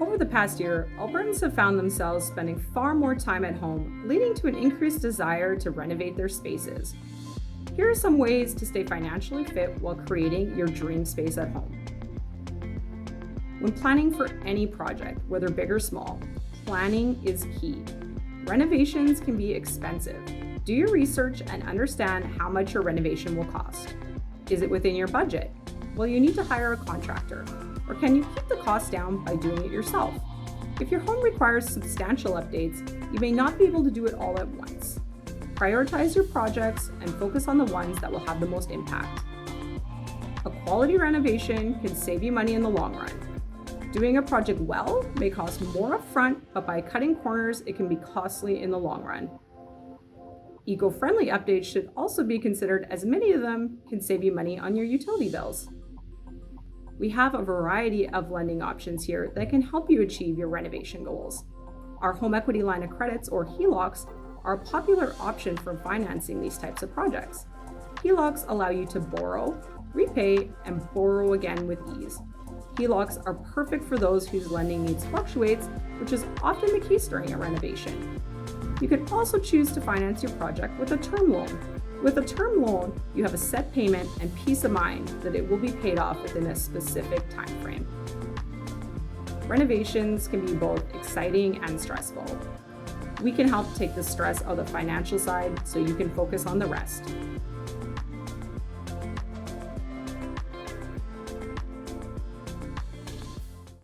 Over the past year, Albertans have found themselves spending far more time at home, leading to an increased desire to renovate their spaces. Here are some ways to stay financially fit while creating your dream space at home. When planning for any project, whether big or small, planning is key. Renovations can be expensive. Do your research and understand how much your renovation will cost. Is it within your budget? Will you need to hire a contractor? Or can you keep the cost down by doing it yourself? If your home requires substantial updates, you may not be able to do it all at once. Prioritize your projects and focus on the ones that will have the most impact. A quality renovation can save you money in the long run. Doing a project well may cost more upfront, but by cutting corners, it can be costly in the long run. Eco-friendly updates should also be considered, as many of them can save you money on your utility bills. We have a variety of lending options here that can help you achieve your renovation goals. Our home equity line of credits, or HELOCs, are a popular option for financing these types of projects. HELOCs allow you to borrow, repay, and borrow again with ease. HELOCs are perfect for those whose lending needs fluctuates, which is often the case during a renovation. You can also choose to finance your project with a term loan. With a term loan, you have a set payment and peace of mind that it will be paid off within a specific time frame. Renovations can be both exciting and stressful. We can help take the stress out of the financial side so you can focus on the rest.